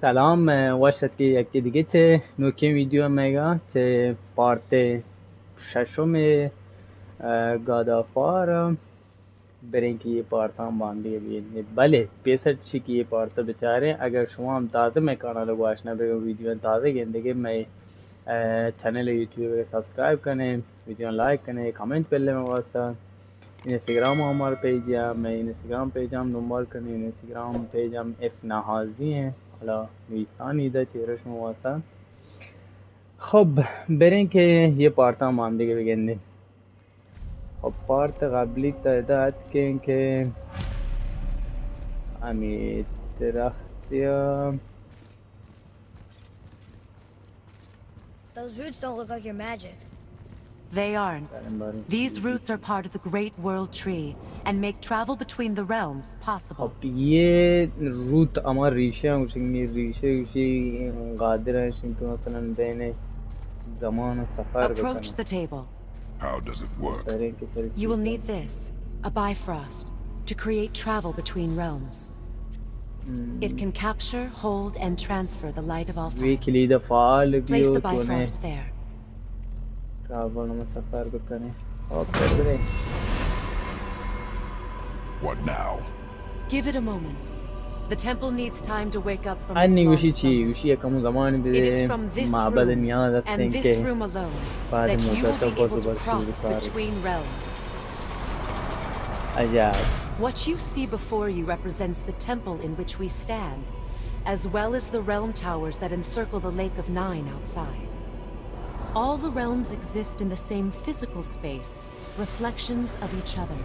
سلام واشت که یکی دیگه چه نوکه ویدیو مگا چه پارت ششم گادافار برین که یه پارت هم باندی بیدید بله پیسر چی که یه پارت بچاره اگر شما هم تازه میں کانال کو آشنا بے ویڈیو تازه گندگی میں چینل یوٹیوب سبسکرائب کریں ویڈیو لائک کریں کامنٹ پہلے میں واسطہ اینستاگرام ہمارا پیج ہے میں اینستاگرام پیج هم دنبال کنید اینستاگرام پیج هم اسم نهازی حالا نویسانی ده چهرش مواسط خب برین که یه پارت هم هم دیگه بگندیم خب پارت قبلی تعداد که همی درختی Those roots don't look like your magic. They aren't. These roots are part of the Great World Tree and make travel between the realms possible. خب یه روت اما ریشه هم ریشه قادر هستیم که مثلا بین زمان و سفر Approach the بکنم table. How does it work? You will need this, a Bifrost, to create travel between realms. It can capture, hold, and transfer the light of all وی fire. کلید فعال Place بیو the تو نه Bifrost there. travel में सफर बकने और कर दे What now? Give it a moment. The temple needs time to wake up from its अन्य long उसी चीज slumber. उसी कम ज़मान It is में from this माबद room Niyaz and हैं this के room alone बाद that you will मुद्दत be able को to cross car between realms. अजाब What you see before you represents the temple in which we stand, as well as the realm towers that encircle the Lake of Nine outside. All the realms exist in the same physical space, reflections of each other.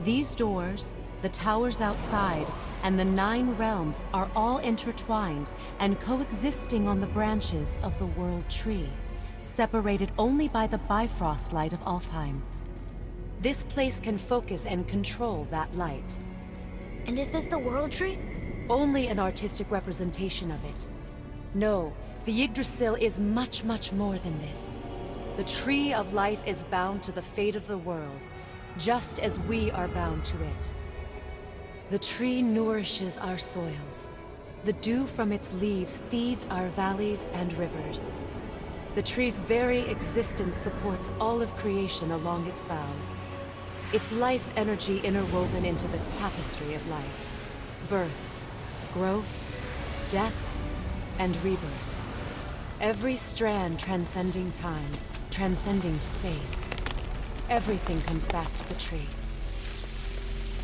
These doors, the towers outside, and the 9 realms are all intertwined and coexisting on the branches of the World Tree, separated only by the Bifrost light of Alfheim. This place can focus and control that light. And is this the World Tree? Only an artistic representation of it. No, the Yggdrasil is much, much more than this. The Tree of Life is bound to the fate of the world, just as we are bound to it. The tree nourishes our soils. The dew from its leaves feeds our valleys and rivers. The tree's very existence supports all of creation along its boughs. Its life energy interwoven into the tapestry of life. Birth, growth, death, and rebirth. Every strand transcending time, transcending space. Everything comes back to the tree.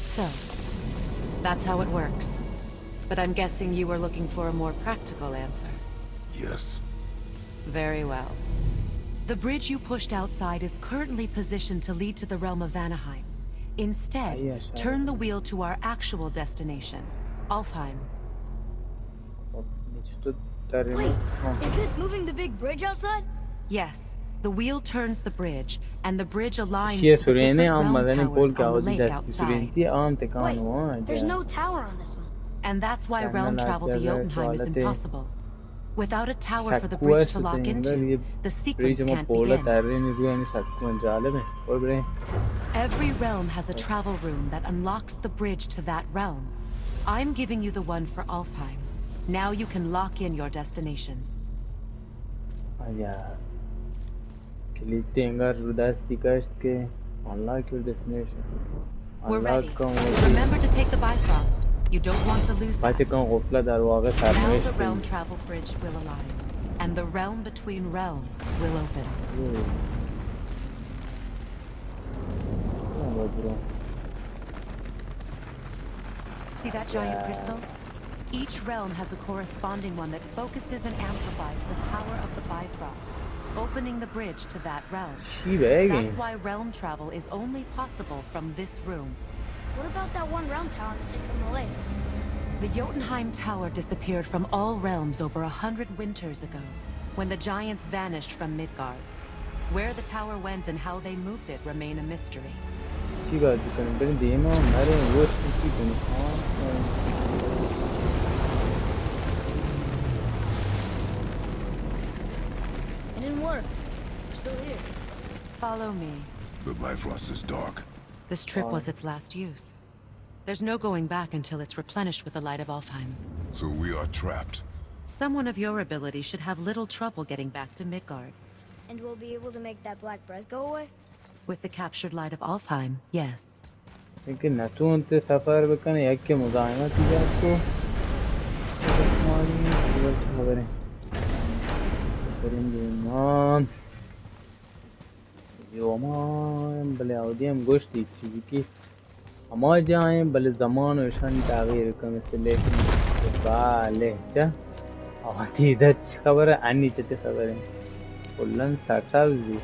So, that's how it works. But I'm guessing you were looking for a more practical answer. Yes. Very well. The bridge you pushed outside is currently positioned to lead to the realm of Vanaheim. Instead, yes, turn the wheel to our actual destination, Alfheim. Wait, is this moving the big bridge outside? Yes, the wheel turns the bridge, and the bridge aligns ये to the different सुरेने आम realm Madani towers पोल क्या on the होती lake है outside. सुरेंती आम ते कान Wait, हुआ there's no tower on this one. And that's why Canna realm la travel to jaga Jotunheim is toalete. impossible. Without a tower for the Sakkuwa bridge to lock shute into, ये the bridge sequence में can't Pola begin. तारे नहीं रुआ नहीं sakkuwa जाले में और बड़े Every realm has a travel room that unlocks the bridge to that realm. I'm giving you the one for Alfheim. Now you can lock in your destination. अजाब click तेंगा रुदास तिकाश के unlock your destination We're ready. unlock का Remember to take the Bifrost. You don't want to lose that. पाचे का गफला दर वाक़ Now the सरनवेश realm travel bridge will align, and the realm between realms will open. See that giant crystal? Each realm has a corresponding one that focuses and amplifies the power of the Bifrost, opening the bridge to that realm. She बह गई That's why realm travel is only possible from this room. What about that one round tower missing from the lake? The Jotunheim Tower disappeared from all realms over 100 winters ago, when the giants vanished from Midgard. Where the tower went and how they moved it remain a mystery. She बात करने बड़ी देना हमारे वो की दुनिया It didn't work. We're still here. Follow me. The Bifrost is dark. This trip was its last use. There's no going back until it's replenished with the light of Alfheim. So we are trapped. Someone of your ability should have little trouble getting back to Midgard. And we'll be able to make that black breath go away? With the captured light of Alfheim, yes. लेकिन नतून ते सफर बकने एक के मुजाहिमा की आपको हमारी खबरें करेंगे मान يومان بل عوديهم قشتي تشيكي اما جاين بل الزمان وشان تغيير كم لكن بالله جا عادي ده خبره عني تتي خبره كلن سرسبزي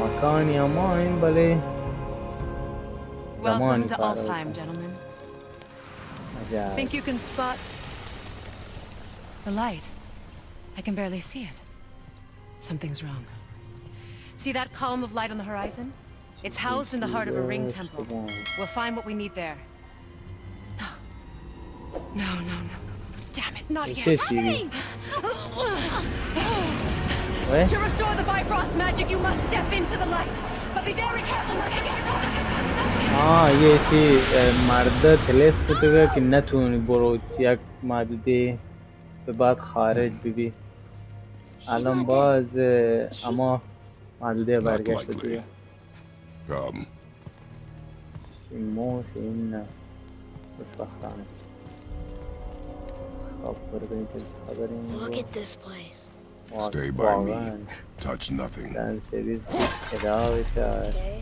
مكان يا ماين بل Welcome to Alfheim, gentlemen. عجاب Think you can spot the light? I can barely see it. Something's wrong. See that column of light on the horizon? It's housed in the heart of a ring temple. We'll find what we need there. No. No, no, no. Damn it, not yet. What's happening? What? To restore the Bifrost magic, you must step into the light. But be very careful not to get caught. हाँ ये she मर्द Thales कुत्ते कि न तूने बोरोचिया मादुदे पे बात खारिज भी आलमबाज अमा मादुदे Not बारगेश likely. दिया Come. शिमो शिमना बस वक्ताने खबर कहीं चल खबरें Look at this place. Stay by me. Touch nothing. Dan seviz edavita Okay.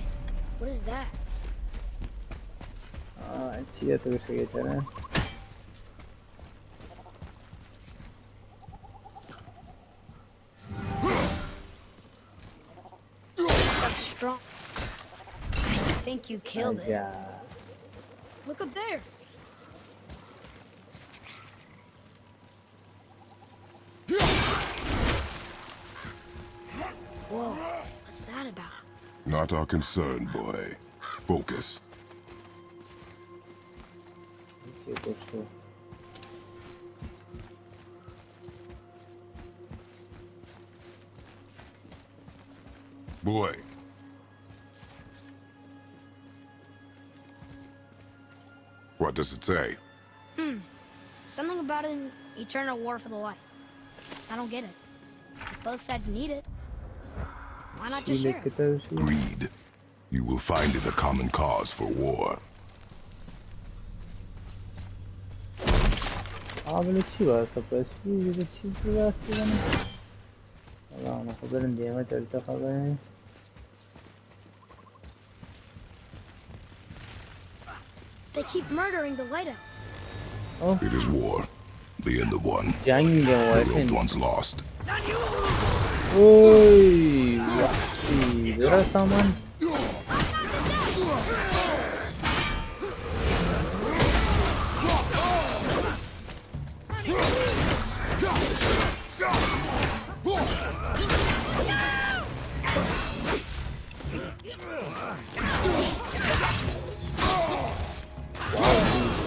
What is that? अच्छी है तो कुछ कहते हैं That's strong. I think you killed it. Yeah. Look up there. Whoa, what's that about? Not our concern, boy. Focus. ये कुछ तो Boy. What does it say? Something about an eternal war for the light. I don't get it. If both sides need it, why not just ये share? लिखता है उसी Greed. You will find it a common cause for war. आपने अच्छी बात है बस ये अच्छी बात है ना अल्लाह ना खबर नहीं है चर्चा खबर है They keep murdering the lighthouse. It is war. The end of one. जंग है वो The ऐसे loved ones lost. ओए वाही मेरा सामान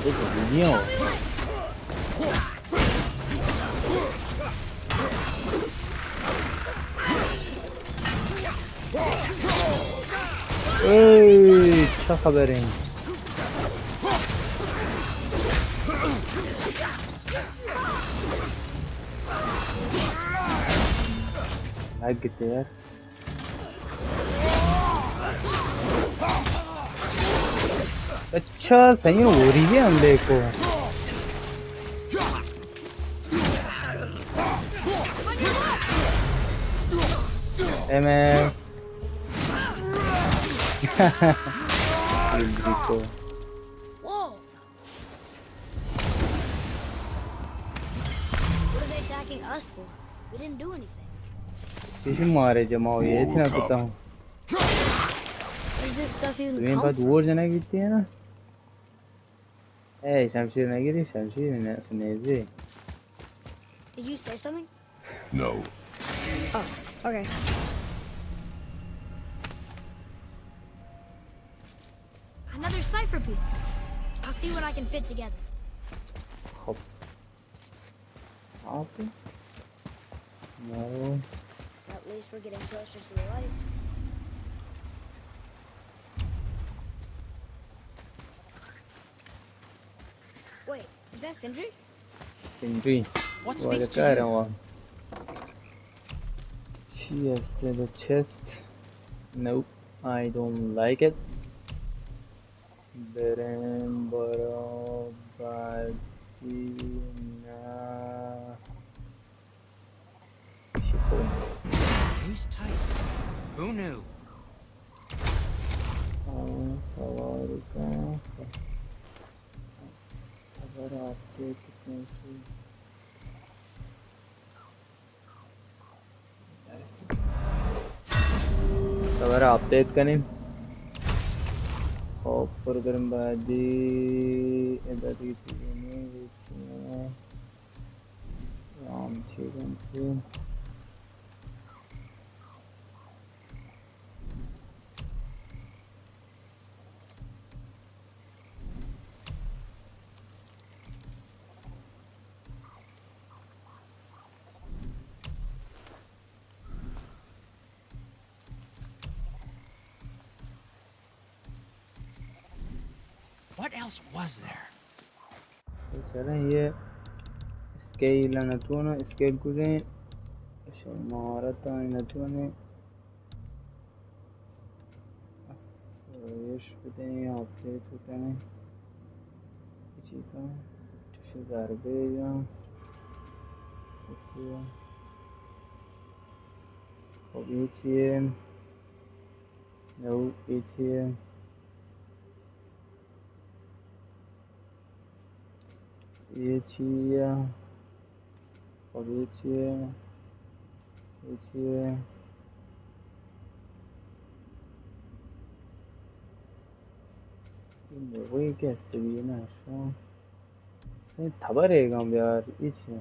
ये तो दुनिया हो ओए क्या खबर है लाइक कितने यार अच्छा सही हो रही है हमले को मैं Whoa! What are they attacking us for? We didn't do anything. किसी मारे जमा हो ये इतना पता हूँ Where's this stuff even तुम्हें come बात from? वोर जना कीती है ना ए शमशीर नहीं गिरी शमशीर ने जी Did you say something? No. Oh, okay. Another cipher piece. I'll see what I can fit together. خب आप no At least we're getting closer to the light. Wait, is that Sindri? Injury. What What speaks a to you? caravan. Yes, the chest. Nope, I don't like it. Beren Barabadina. Shikon. Who's tight? Who knew? Sawarika. अगर आपके कितने से अगर update करें خب برو بریم بعدی اداری چیزونه ویچینه رام چیزن تو What else was there? چرا یه اسکیل نتونه اسکیل کنه مهارت نتونه افزایش بده یا آپدیت بکنه چی کنه توش ضربه یا چیه خب این چیه نو این چیه یه چیه خب یه چیه یه چیه این موقعی که سویه نشو این تبره گام بیار این چیه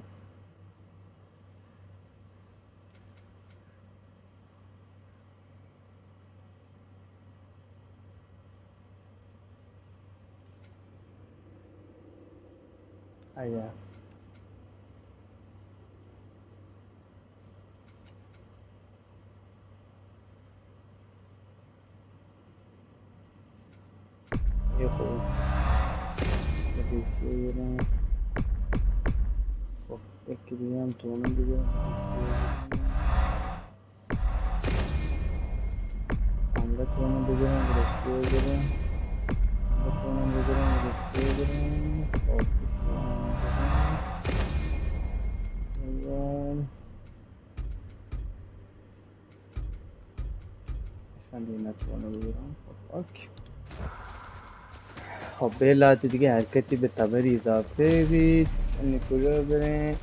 ایا یه خوب دیگه یه نه خب یکی دیگه هم تو اونو دیگه حمله تو اونو بگیرم رشته بگیرم حمله تو اونو بگیرم رشته بگیرم خب بگیرم شاندی نتوانه بگیرم خب اوکی خب به علت دیگه حرکتی به تبر اضافه بید این کجا بریم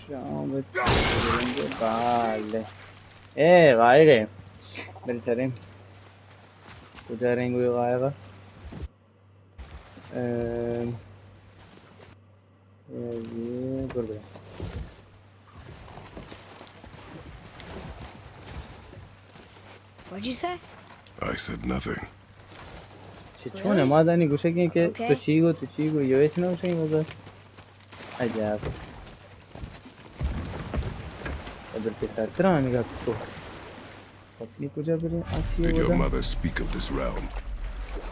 شام بریم بله قایقه بریم کجا رنگوی قایقه برو بریم What'd you say? I said nothing. چونه ما دانی گوشه که Okay. تو چی گو یه چی نمیشه این موضوع عجب ابر پسر ترا میگه تو خب این کجا بریم آچیه Did your بودم mother speak of this realm?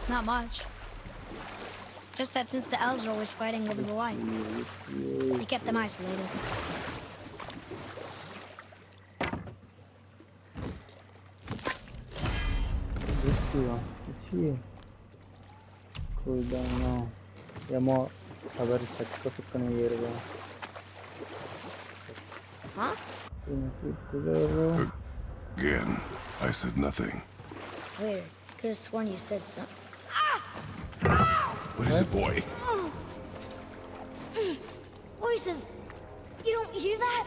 Not much. Just that since the elves are always fighting over the light, they kept them isolated. چیه کودانا یا ما خبر سکتا فکنه یه رو Huh? کجا رو Again, I said nothing. Weird. Could have sworn you said something. What is it, boy? Voices! You don't hear that?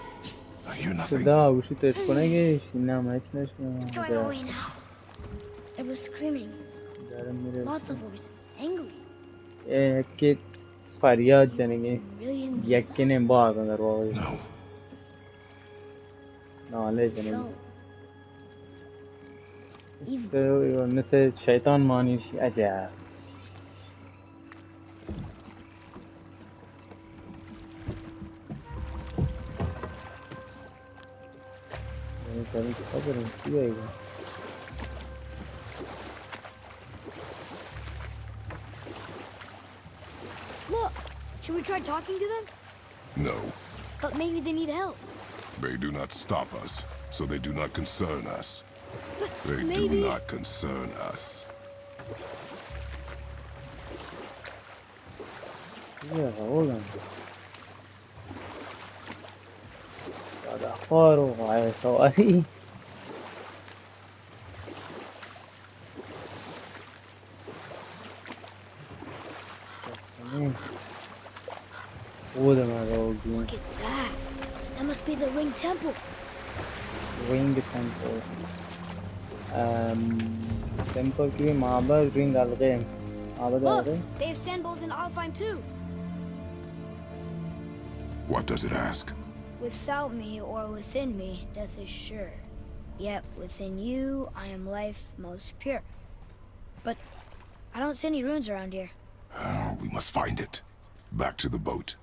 I hear nothing. صدا گوشی تو اشکنه گیش نه ما هیچ It's going نشنم away now. It was screaming. دارم میره Lots of voices. Angry. که فریاد جنگی Really didn't hear یکی نیم باز در واقعی No. ناله that. جنگی Felt evil. مثل شیطان مانیش عجب داریم که خبریم چی هایی Look! Should we try talking to them? No, But maybe they need help. they do not stop us, so they do not concern us. But They maybe... do not concern us. Yeah, hold on. Got horrible, sorry. What am I going to Look at that. That must be the Ring Temple. Ring temple. Temple की माबा ring डाल गए माबा डाल Look, गए they have sand bowls in Alfheim too. What does it ask? Without me or within me, death is sure. Yet within you, I am life most pure. But I don't see any runes around here. We must find it. Back to the boat.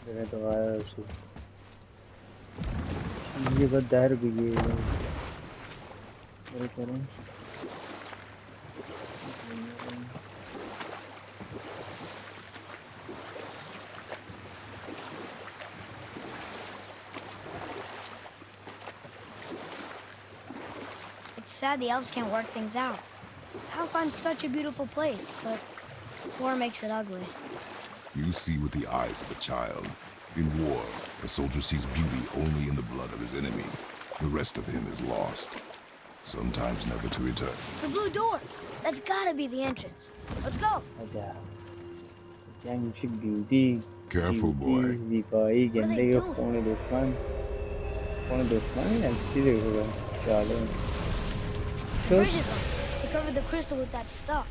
मैंने तो आया उसे ये बस दार भी ये मेरे करें It's sad the elves can't work things out. Alfheim's such a beautiful place, but war makes it ugly. You see with the eyes of a child. In war, a soldier sees beauty only in the blood of his enemy. The rest of him is lost. Sometimes never to return. The blue door! That's gotta be the entrance. Let's go! अच्छा जंग ship beauty Careful, boy. दिखाई गंदे के doing? कौन दुश्मन अच्छी देखोगा चलो The bridge is on. They covered the crystal with that stuff.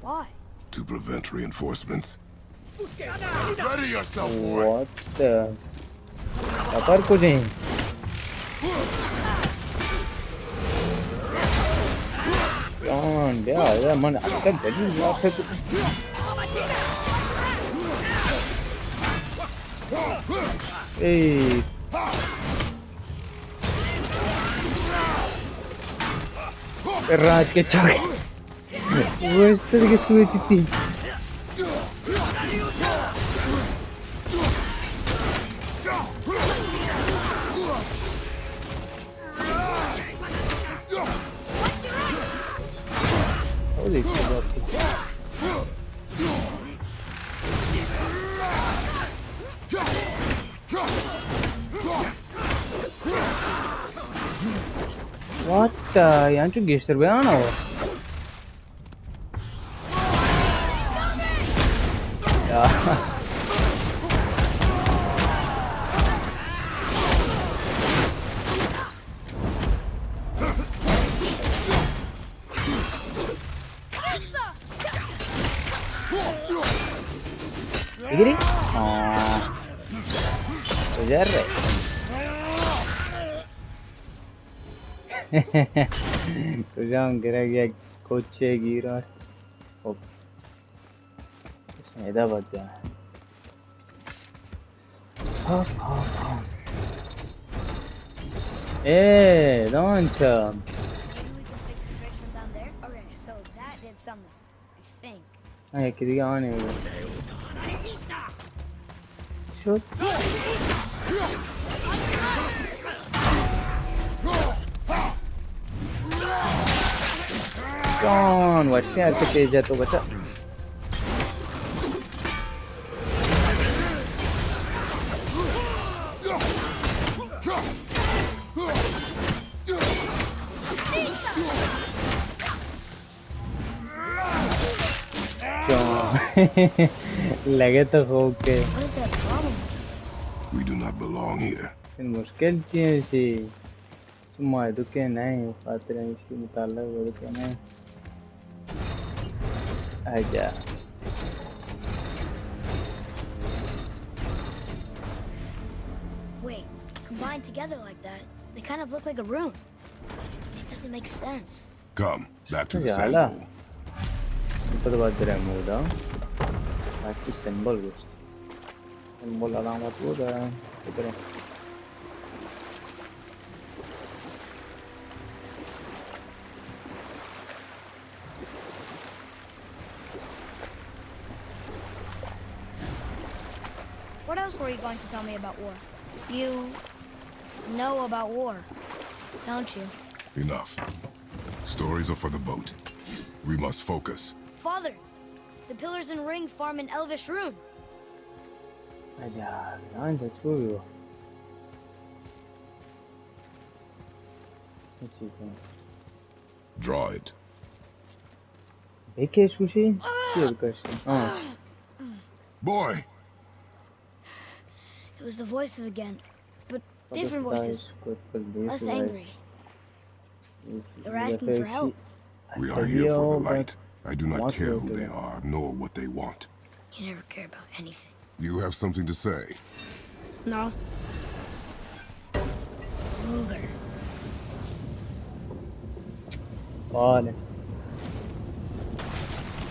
Why? To prevent reinforcements. Ready yourself, boy. what the पर कुछ नहीं yeah, man, I can't tell you what hey. राज के चाक वो इस तरीके से हुई थी Holy shit. What the? Yanchu geçtir be ana o. Ya. Gini? Ah. Kejar. Kujang kira-kira coche gira. Hop. इसमें इधर बच गया. Hop hop hop. Eh, don't chum. Maybe we can fix the bridge from down there? Okay, so that did something. I think. Ay, किसी का आने वाला. Shoot. John, वैसे ऐसे तेज है तो बचा. लगे तो खूब के What is that problem? We do not belong here. मुश्किल चीज़ सी cuma itu kan खातिर इसकी मुताल्लिक़ वो kan aja Wait, combined together like that, they kind of look like a room. It doesn't make sense. Come, back to the Yeah, sand lah. bowl. ఇప్పుడు బద్దరే మూడా నాకు symbol గుర్తు symbol alamat కూడా ఇక్కడ What else were you going to tell me about war? You know about war, don't you? Enough. Stories are for the boat. We must focus. Father, the pillars and ring form an elvish rune. Aja, lanca çoğuyor. Draw it. Peki şu şey? Şey kaçtı. Ha. Boy! It was the voices again, but different voices, less angry. They're asking for help. We are here for the light. I do not care who they are, nor what they want. You never care about anything. You have something to say? No. Luger. Vale.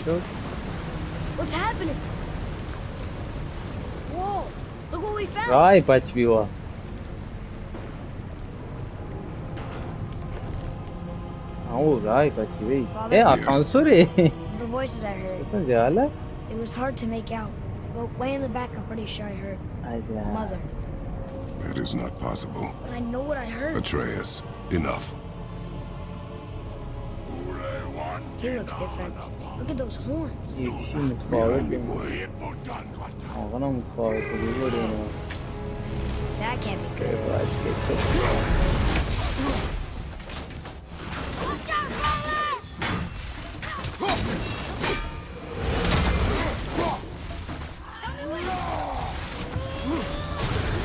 Çok. What's happening? Whoa! Look what we found! Rai paçviyor. Oh, rai paçviyor. Asansöre. The voices I heard. Nasıl जाला? It was hard to make out, but way in the back I'm pretty sure I heard Aja. Mother. That is not possible. But I know what I heard. Atreus, enough. He looks different. Look at those horns. Yeşil mutfağı değil. Ağına mutfağı koyuyor onu. That can't be good. Evet, açık.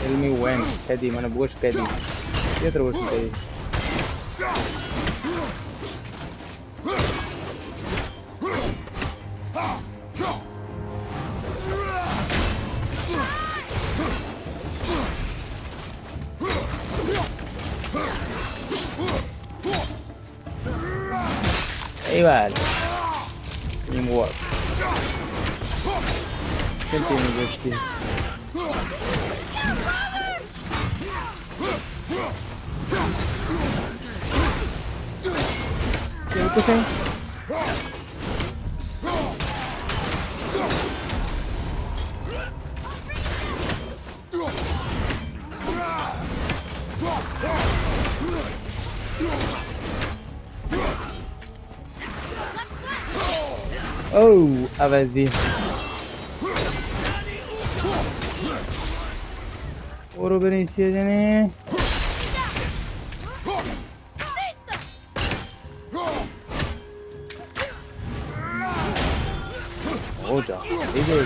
Tell me when. Kedi, mana bukas kedi. Dia terus kedi. Igual. Teamwork. Continue with this. ¿Qué es? Oh, avais dit. Oru beni isteyeceğini. Hoca, ne diyor?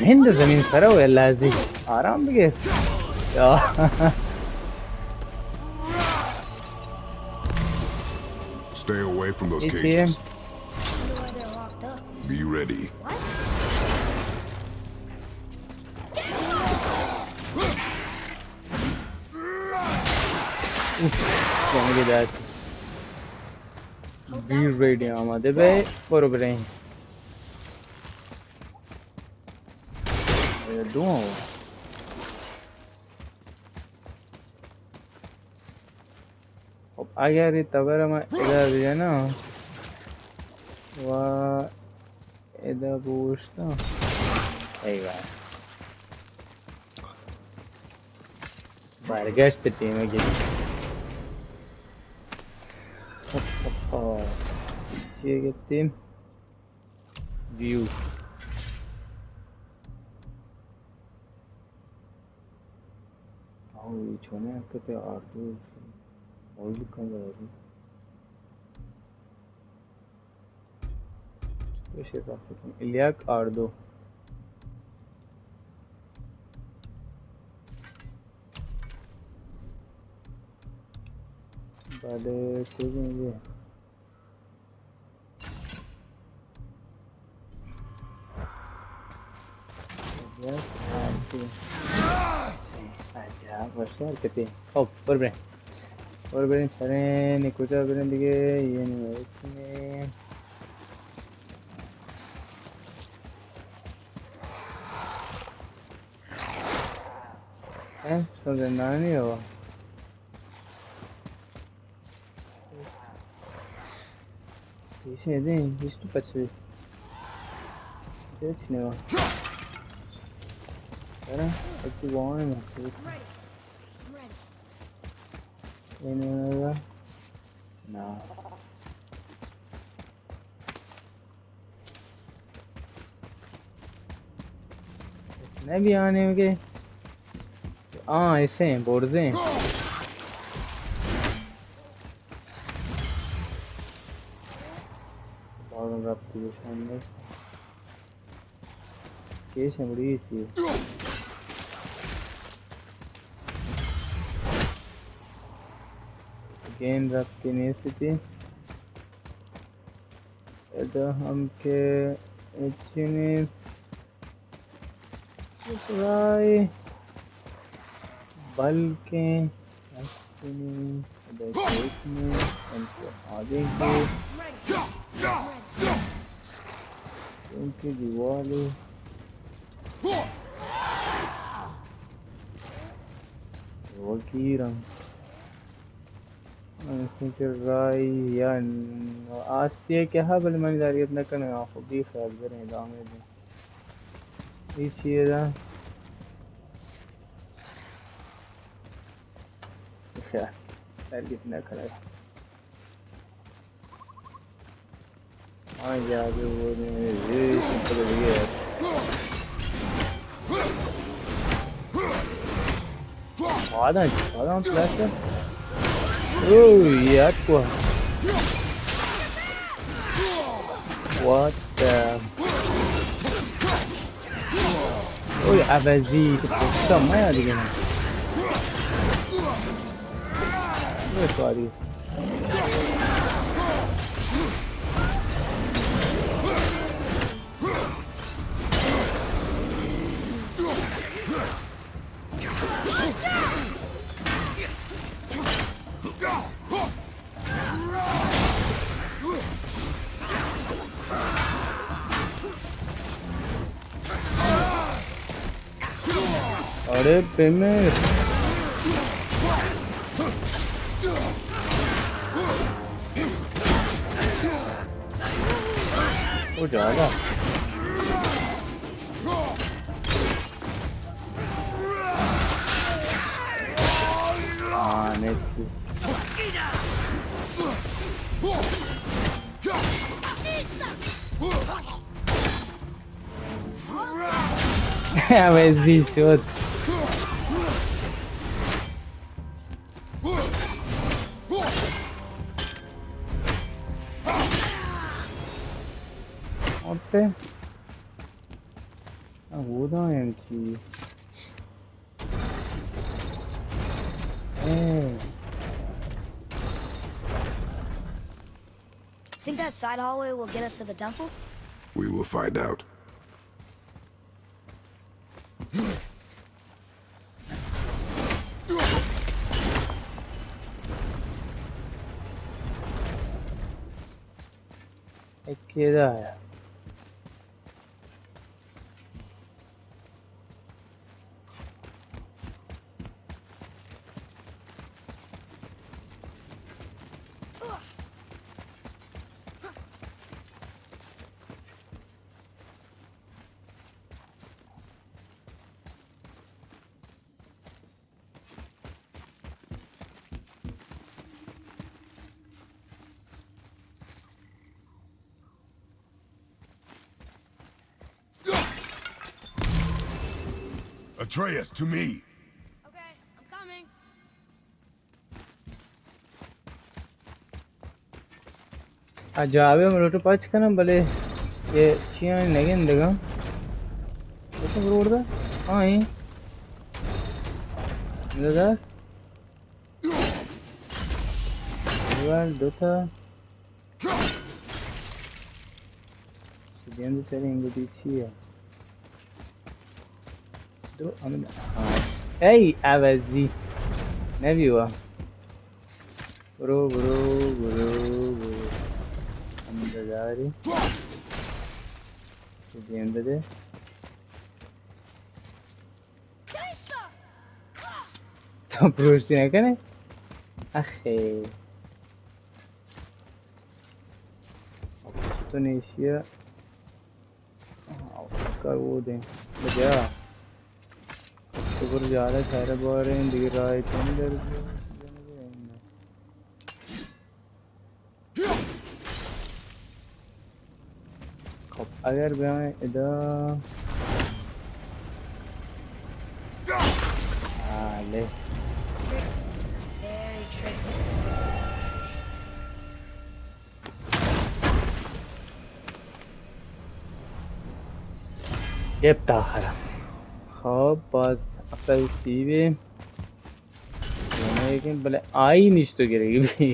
मैंने जमीन खरा हुआ लाजी आराम से Stay away from those It's cages. I wonder why they're locked up. Be ready. What? Look at that. Be ready, Amade Bay, for brain. What are you doing? اگر تبر ما اذا بينا و اذا بوشتا ايوه برگشت تیم گیری چیه گفتیم ویو او چونه که آردو Oldu kamerayı. Bir şey bakayım. İlyak Ardo. Bale koyunca. İlyak Ardo. Aja, başlar kötü. Hop, ber. और बड़े सारे निकुचा बने दिखे ये नहीं है इसमें हैं समझना नहीं हुआ İşin edin, hiç tu paçı. Hiç ne var? Era, aqui o homem, I'm ready. I'm ready. ele não. Ne bir yani ki? Aa, ese, borze. Bağlam raptı yaşandı. Geçen buraya geçiyor. Again raptı neyse. Ya हम के içini try बल्कि içini देखने हमको आगे के उनकी दीवारें वकीरम राय या आज ये क्या है बल मैंने जारी अपना करने आपको भी ख्याल करें दामे दे ये चीज़ है क्या यार कितना खड़ा है हाँ जाके वो ये सिंपल है यार वादा फ्लैश है ओह यार क्या what the ओह अबज़ी कितना मज़ा दिखेगा ये सॉरी अरे पेमेंट वो ज़्यादा हाँ नेक्स्ट वैसी चोट 어때? 아, 못하는지. 에이. Think that side hallway will get us to the temple? We will find out. É que da. Atreus, to me! Okay, I'm coming. Acaba Moloto Pachkana Bale, ye Chian again the gun. What's the road? Aye. Another. Well, Dota. The end is selling the beach here. Do I mean, hey, Avazi. Nebula. Bro. I'm the daddy. To the end of the day. Stop roasting again. Okay. Tunisia. Oscar वो दें बजा शुक्र ज़्यादा सारे बारे हैं दिख रहा है अंदर अगर मैं इधर ले Very tricky. يبتع خرا خب باز اقل سیبه लेकिन भले आई नहीं तो गिरेगी भी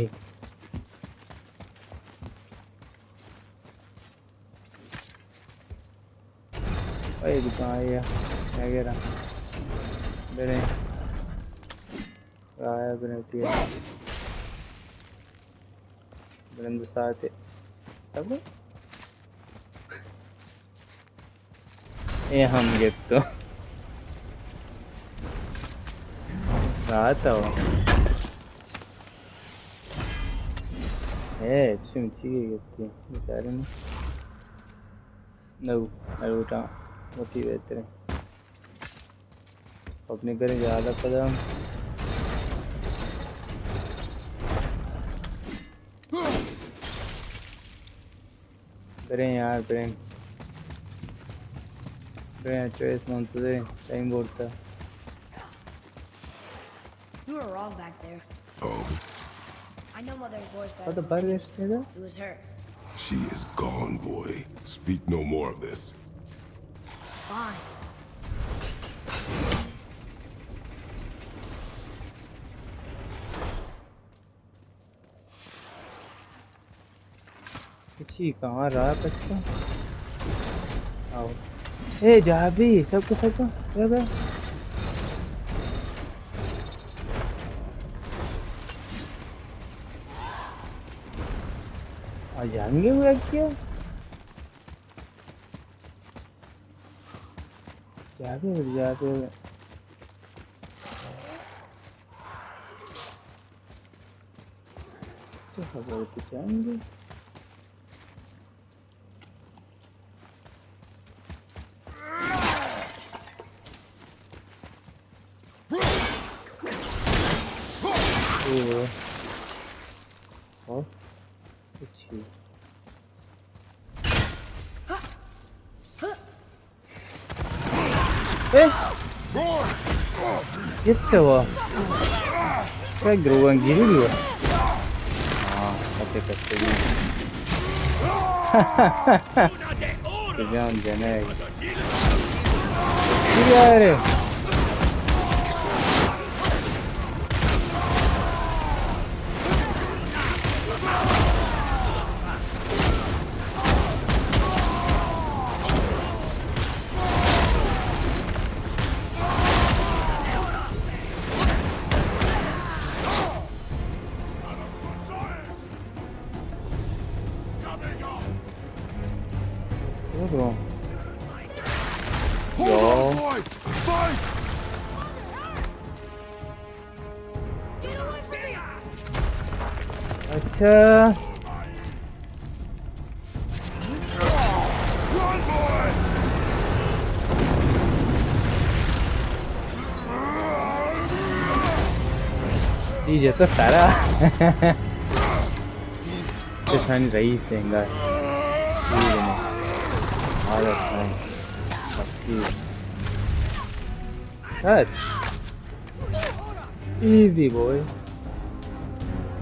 भाई दुकान आया क्या कह रहा बने आया बनती है बुलंद साथ तब ये हम गेट तो रात हो चुमची गेती बेचारे ने नरूटा होती बेहतर अपने घर ज़्यादा कदम करें यार करें choice months time बोलता You were wrong back there. Oh, I know Mother's voice better. what the than bug anyone. is there It was her. she is gone, boy. Speak no more of this. Fine. किसी कहाँ रहा बच्चा आओ ए जाबी सबको सबको क्या आ जाएंगे हुआ क्या जाबी तो खबर तो जाएंगे और अच्छी कितने हुआ क्या ग्रोवन गिरी हुआ हाँ करते करते भी जान जाना है यार Kurwa. Jo. Boy, fight! Get away from me! अच्छा Run, boy! चीज है तो सारा किसान रही सेंगा touch easy boy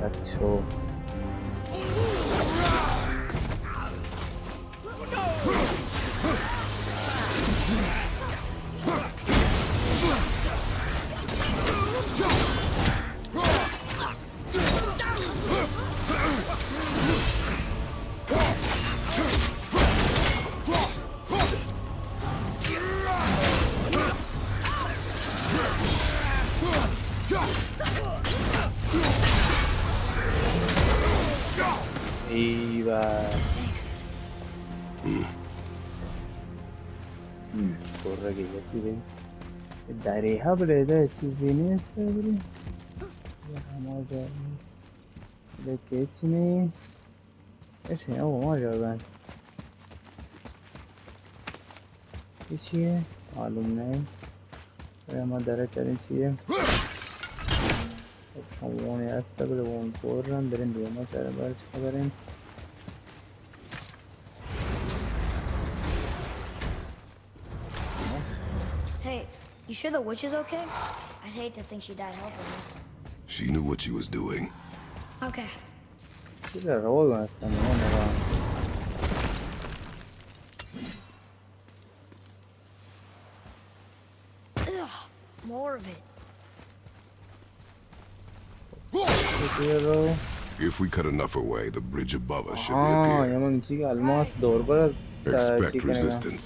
touch oh Iba. Corre que ya te ven. Daré habre de chizine sabre. Ya hamaca. De keçini. Ese ya olmaz ya ben. چیه معلوم نه ما داره چنین چیه همون هسته بده اون برن بریم بیرون ما چرا برای چه خبرین Hey, you sure the witch is okay? I'd hate to think she died helping us. She knew what she was doing. Okay. چیه رو هستن اون را Ugh, more of it. چیه رو If we cut enough away, the bridge above us should हाँ reappear. यहाँ में चीज़ अलमास दौर पर Expect chicken का resistance.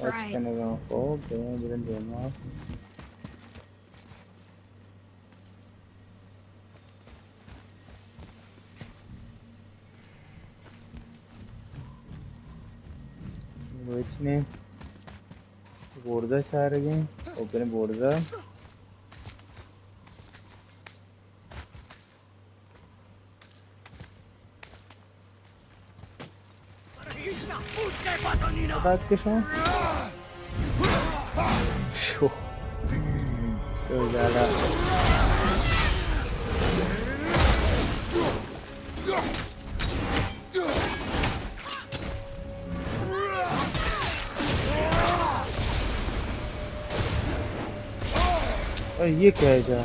Right. Chicken का ओ बिरन देना ne burada çağırayım o beni burada Atak ke şu şu güzel ये क्या है जा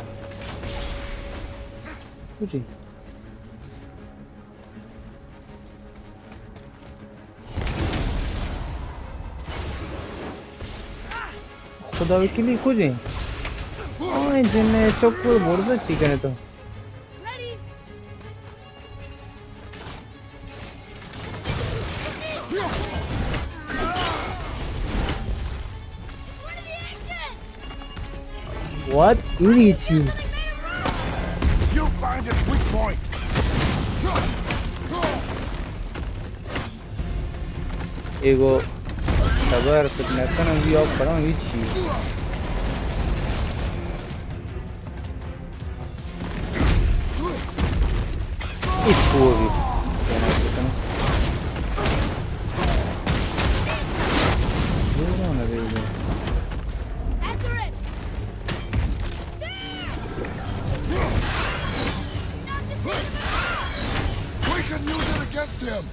कुछ ही खुदा के लिए कुछ ही हाँ जिन्हें चौक पर बोल दो चिकन है तो What idiot you? You find its weak point. Ego sabar fitness kan vi op para vi chi. Isso vi. Não, não vejo. We can use it against him.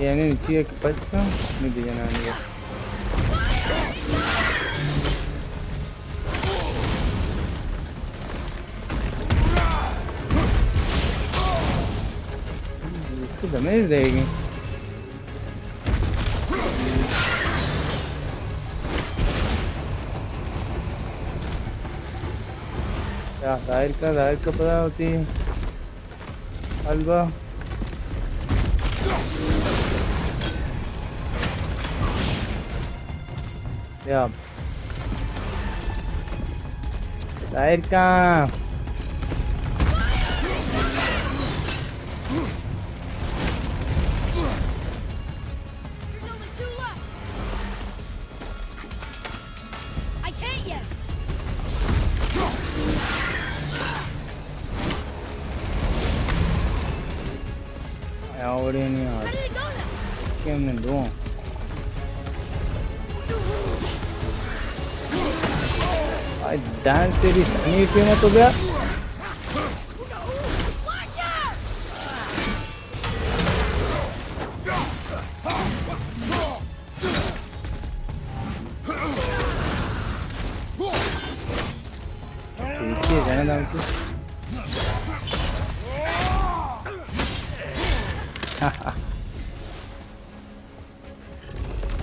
Yani içiye kapatsam ne diyeceğim yani? इसको damage देगी क्या दायर का पता होती है अलवा या दायर का Ahora ni a ¿qué me ndo? Ay, dan तेरी सनी पे मत हो गया ठीक है जाने दाम की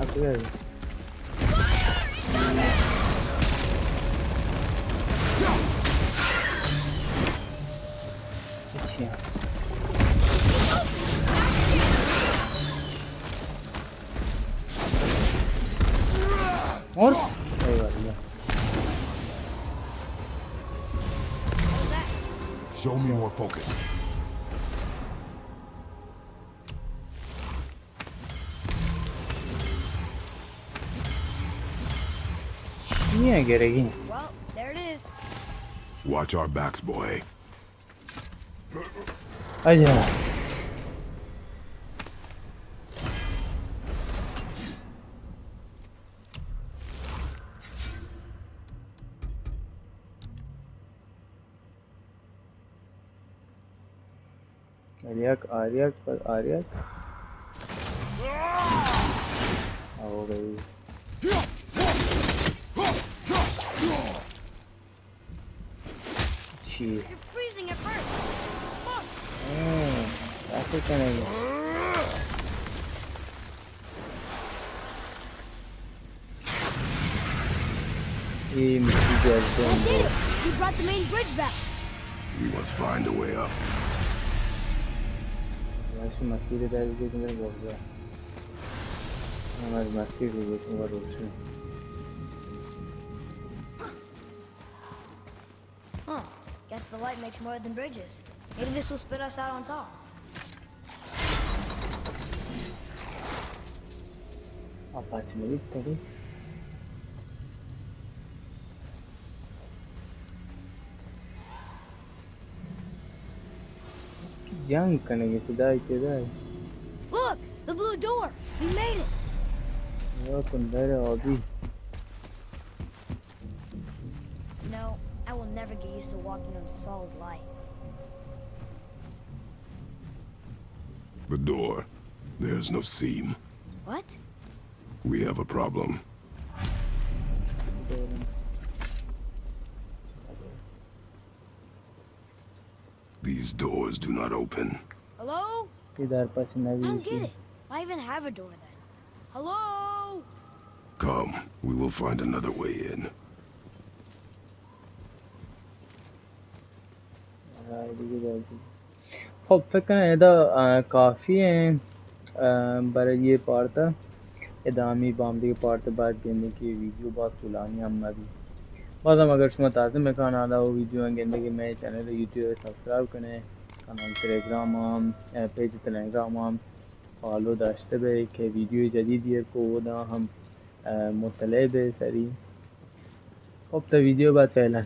Aku ya. Iya. और सही बात है Show me more focus. Niye gereği? Well, there it is. Watch our backs, boy. अच्छा आर्यक आर्यक पर आर्यक हो गई अच्छी You're freezing at first. Stop. ऐसे करेंगे ये मिट्टी जैसे I did it. You brought the main bridge back. We must find a way up. वैसे मस्ती के टाइप के तुम्हें बोल गया हमारी मस्ती की जैसे वो रोशनी Huh. Guess the light makes more than bridges. Maybe this will spit us out on top. आप आज नहीं तेरी जंग करने की खुदाई किधर Look, the blue door. We made it. वो कुंदर है अभी No, I will never get used to walking on solid light. The door. There's no seam. What? We have a problem. These doors do not open. Hello? इधर पास I Navi don't get it. Why even have a door then? Hello? Come, we will find another way in. خب فکر کنم ادا کافیه برای یه پارت ادامه بامدی پارت بعد گنده که ویدیو باز طولانی هم نبی بازم اگر شما تازه میکن آلا و ویدیو هم گنده که میں چینل یوٹیوب سبسکرایب کنه کانال تلگرام هم پیج تلگرام هم فالو داشته به که ویدیو جدیدیه که دا هم مطلع به سری خب تا ویدیو بعد فعلا